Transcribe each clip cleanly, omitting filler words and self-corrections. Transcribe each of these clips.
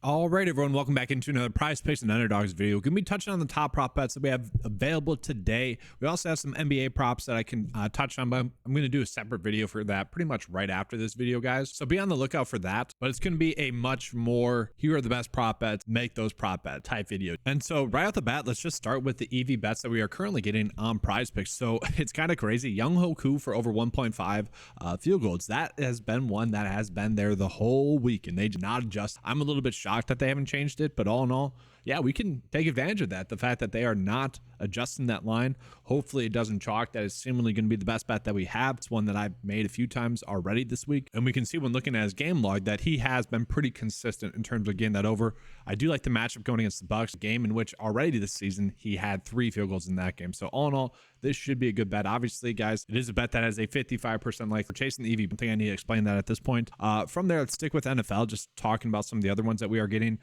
All right, everyone, welcome back into another Prize Picks and Underdogs video. We're going to be touching on the top prop bets that we have available today. We also have some NBA props that I can touch on, but I'm going to do a separate video for that pretty much right after this video, guys. So be on the lookout for that, but it's going to be a much more, here are the best prop bets, make those prop bet type video. And so right off the bat, let's just start with the EV bets that we are currently getting on Prize Picks. So it's kind of crazy. Young Hoku for over 1.5 field goals. That has been one that has been there the whole week, and they did not adjust. I'm a little bit shocked that they haven't changed it, but all in all, yeah, we can take advantage of that. The fact that they are not adjusting that line, hopefully it doesn't chalk. That is seemingly going to be the best bet that we have. It's one that I've made a few times already this week, and we can see when looking at his game log that he has been pretty consistent in terms of getting that over. I do like the matchup going against the Bucks, a game in which already this season he had 3 field goals in that game. So all in all, this should be a good bet. Obviously, guys, it is a bet that has a 55% like for chasing the EV. I think I need to explain that at this point. From there, let's stick with NFL, just talking about some of the other ones that we are getting.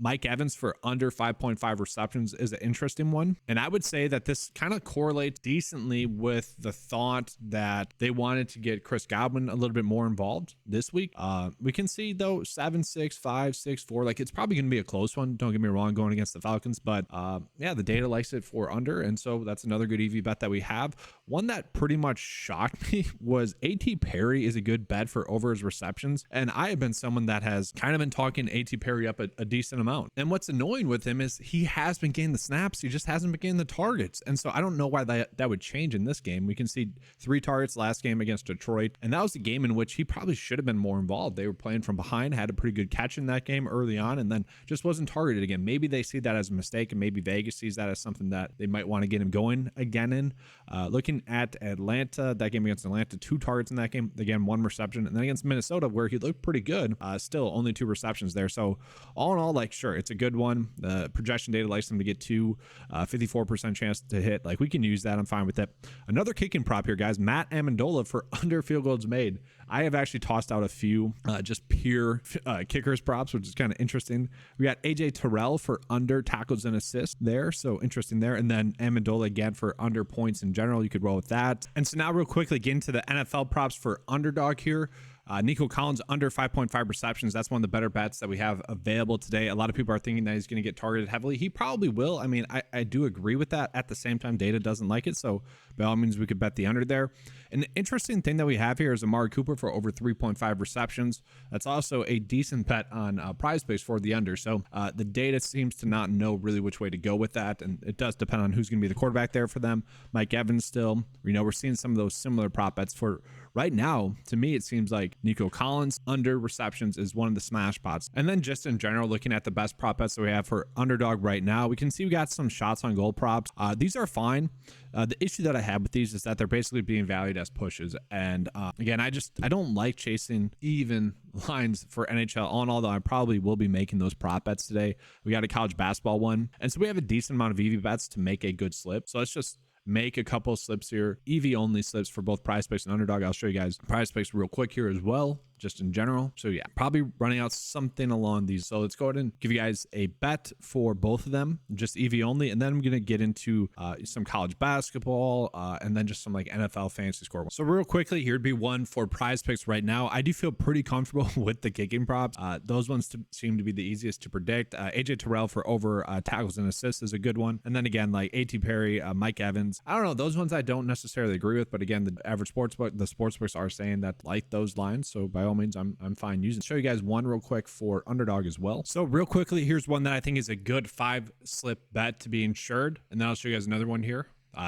Mike Evans for under 5.5 receptions is an interesting one. And I would say that this kind of correlates decently with the thought that they wanted to get Chris Godwin a little bit more involved this week. We can see, though, 7-6, 5-6-4. Like, it's probably going to be a close one. Don't get me wrong, going against the Falcons. But, yeah, the data likes it for under. And so that's another good EV bet that we have. One that pretty much shocked me was A.T. Perry is a good bet for over his receptions. And I have been someone that has kind of been talking A.T. Perry up a decent amount. And what's annoying with him is he has been getting the snaps. He just hasn't been getting the targets. And so I don't know why that would change in this game. We can see 3 targets last game against Detroit. And that was the game in which he probably should have been more involved. They were playing from behind, had a pretty good catch in that game early on, and then just wasn't targeted again. Maybe they see that as a mistake, and maybe Vegas sees that as something that they might want to get him going again in. Looking at Atlanta, that game against Atlanta, 2 targets in that game. Again, 1 reception. And then against Minnesota, where he looked pretty good, still only 2 receptions there. So all in all, like, sure, it's a good one. The projection data likes them to get 54% chance to hit. Like, we can use that. I'm fine with it. Another kicking prop here, guys. Matt Amendola for under field goals made. I have actually tossed out a few just pure kickers props, which is kind of interesting. We got AJ Terrell for under tackles and assists there. So interesting there. And then Amendola again for under points in general. You could roll with that. And so now real quickly, get into the NFL props for underdog here. Nico Collins under 5.5 receptions. That's one of the better bets that we have available today. A lot of people are thinking that he's going to get targeted heavily. He probably will. I mean, I do agree with that. At the same time, data doesn't like it. So by all means, we could bet the under there. An interesting thing that we have here is Amari Cooper for over 3.5 receptions. That's also a decent bet on PrizePicks for the under. So the data seems to not know really which way to go with that. And it does depend on who's going to be the quarterback there for them. Mike Evans still, we're seeing some of those similar prop bets for right now. To me, it seems like Nico Collins under receptions is one of the smash spots. And then just in general, looking at the best prop bets that we have for underdog right now, we can see we got some shots on goal props. These are fine. The issue that I have with these is that they're basically being valued as pushes. And again, I don't like chasing even lines for NHL. All in all, though, I probably will be making those prop bets today. We got a college basketball one. And so we have a decent amount of EV bets to make a good slip. So let's just make a couple of slips here. EV only slips for both PrizePicks and Underdog. I'll show you guys PrizePicks real quick here as well, just in general. So yeah, probably running out something along these. So let's go ahead and give you guys a bet for both of them, just EV only. And then I'm going to get into some college basketball and then just some like NFL fantasy score. So real quickly, here'd be one for PrizePicks right now. I do feel pretty comfortable with the kicking props. Those ones seem to be the easiest to predict. AJ Terrell for over tackles and assists is a good one. And then again, like A.T. Perry, Mike Evans. I don't know. Those ones I don't necessarily agree with. But again, the average sportsbook, the sportsbooks are saying that like those lines. So by all means, I'm fine using. Show you guys one real quick for underdog as well. So real quickly, here's one that I think is a good 5 slip bet to be insured. And then I'll show you guys another one here.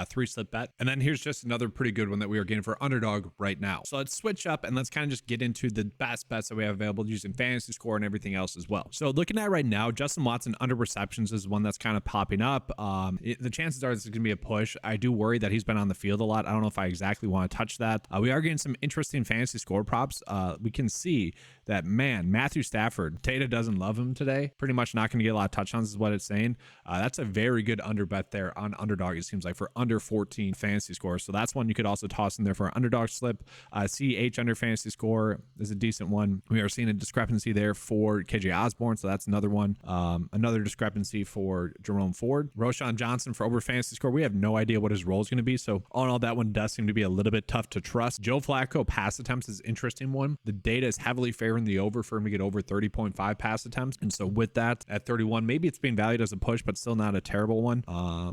3 slip bet. And then here's just another pretty good one that we are getting for underdog right now. So let's switch up and let's kind of just get into the best bets that we have available using fantasy score and everything else as well. So looking at right now, Justin Watson under receptions is one that's kind of popping up. The chances are this is going to be a push. I do worry that he's been on the field a lot. I don't know if I exactly want to touch that. We are getting some interesting fantasy score props. We can see that, man, Matthew Stafford, Tata doesn't love him today. Pretty much not going to get a lot of touchdowns is what it's saying. That's a very good under bet there on underdog, it seems like, for under 14 fantasy score. So that's one you could also toss in there for an underdog slip. CH under fantasy score is a decent one. We are seeing a discrepancy there for KJ Osborne, so that's another one. Another discrepancy for Jerome Ford. Roshan Johnson for over fantasy score. We have no idea what his role is going to be, so all in all, that one does seem to be a little bit tough to trust. Joe Flacco pass attempts is an interesting one. The data is heavily favoring the over for him to get over 30.5 pass attempts, and so with that at 31, maybe it's being valued as a push, but still not a terrible one.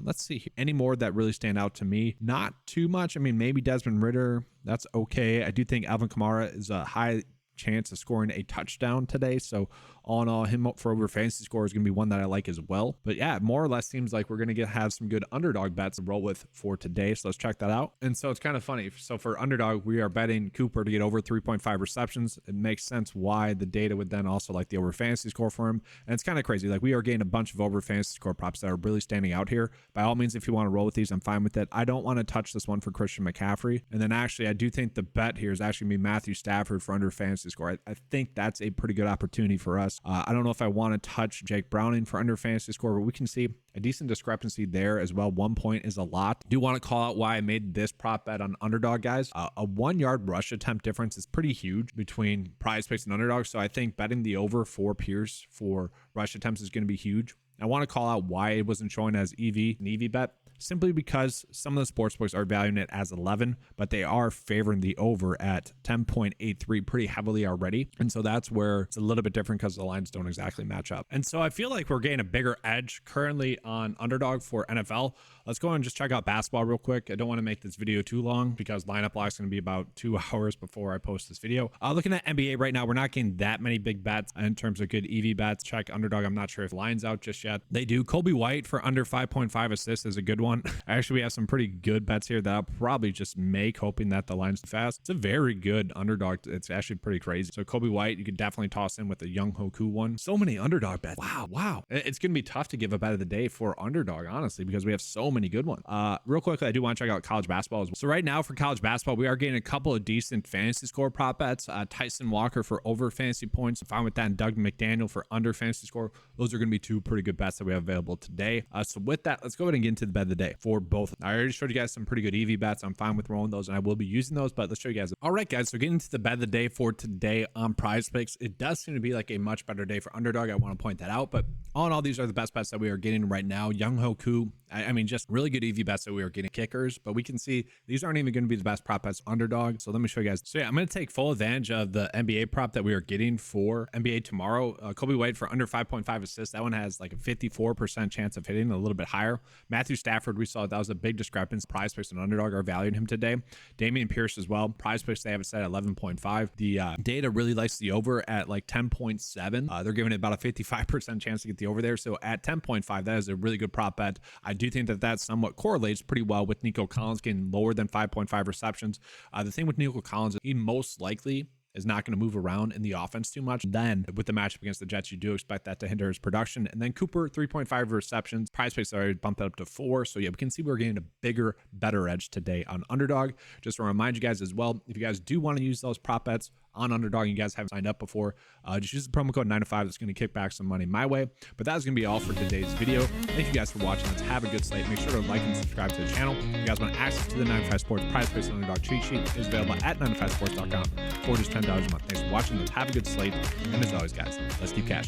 Let's see here. Any more that really stand out to me? Not too much. I mean, maybe Desmond Ridder. That's okay. I do think Alvin Kamara is a high chance of scoring a touchdown today, so all in all, him up for over fantasy score is going to be one that I like as well. But yeah, more or less seems like we're going to have some good underdog bets to roll with for today, so let's check that out. And so it's kind of funny. So for underdog, we are betting Cooper to get over 3.5 receptions. It makes sense why the data would then also like the over fantasy score for him. And it's kind of crazy. Like, we are getting a bunch of over fantasy score props that are really standing out here. By all means, if you want to roll with these, I'm fine with it. I don't want to touch this one for Christian McCaffrey. And then actually, I do think the bet here is actually going to be Matthew Stafford for under fantasy score. I think that's a pretty good opportunity for us. I don't know if I want to touch Jake Browning for under fantasy score, but we can see a decent discrepancy there as well. 1 point is a lot. Do want to call out why I made this prop bet on underdog, guys. A 1 yard rush attempt difference is pretty huge between PrizePicks and underdog. So I think betting the over for Pierce for rush attempts is going to be huge. I want to call out why it wasn't showing as an EV bet, simply because some of the sportsbooks are valuing it as 11, but they are favoring the over at 10.83 pretty heavily already. And so that's where it's a little bit different because the lines don't exactly match up. And so I feel like we're getting a bigger edge currently on underdog for NFL. Let's go and just check out basketball real quick. I don't want to make this video too long because lineup lock is going to be about 2 hours before I post this video. Looking at NBA right now, we're not getting that many big bets in terms of good EV bets. Check underdog. I'm not sure if line's out just yet. They do. Kobe White for under 5.5 assists is a good one. Actually, we have some pretty good bets here that I'll probably just make, hoping that the line's fast. It's a very good underdog. It's actually pretty crazy. So Kobe White, you could definitely toss in with the Young Hoku one. So many underdog bets. Wow. It's going to be tough to give a bet of the day for underdog, honestly, because we have so many good ones. Real quickly, I do want to check out college basketball as well. So right now for college basketball, we are getting a couple of decent fantasy score prop bets. Tyson Walker for over fantasy points. I'm fine with that. And Doug McDaniel for under fantasy score. Those are going to be 2 pretty good bets that we have available today. So with that, let's go ahead and get into the bet of the day for both. I already showed you guys some pretty good EV bets. I'm fine with rolling those, and I will be using those, but let's show you guys. All right, guys, so getting into the bet of the day for today on PrizePicks, it does seem to be like a much better day for underdog. I want to point that out, but all in all, these are the best bets that we are getting right now. Young Hoku, I mean, just really good EV bets that we are getting. Kickers, but we can see these aren't even going to be the best prop bets underdog. So let me show you guys. So yeah, I'm going to take full advantage of the NBA prop that we are getting for NBA tomorrow. Kobe White for under 5.5 assists. That one has like a 54% chance of hitting, a little bit higher. Matthew Stafford, we saw that was a big discrepancy. PrizePicks and underdog are valuing him today. Dameon Pierce as well. PrizePicks, they have it set at 11.5. The data really likes the over at like 10.7. They're giving it about a 55% chance to get the over there. So at 10.5, that is a really good prop bet. I do think that somewhat correlates pretty well with Nico Collins getting lower than 5.5 receptions. The thing with Nico Collins, he most likely is not going to move around in the offense too much. Then with the matchup against the Jets, you do expect that to hinder his production. And then Cooper, 3.5 receptions. PrizePicks already bumped that up to 4. So yeah, we can see we're getting a bigger, better edge today on underdog. Just to remind you guys as well, if you guys do want to use those prop bets on underdog and you guys haven't signed up before, just use the promo code 905. That's going to kick back some money my way. But that is going to be all for today's video. Thank you guys for watching. Let's have a good slate. Make sure to like and subscribe to the channel. If you guys want access to the 95 Sports PrizePicks and Underdog cheat sheet, it is available at 95sports.com for just $10 a month. Thanks for watching. Let's have a good slate. And as always, guys, let's keep cashing.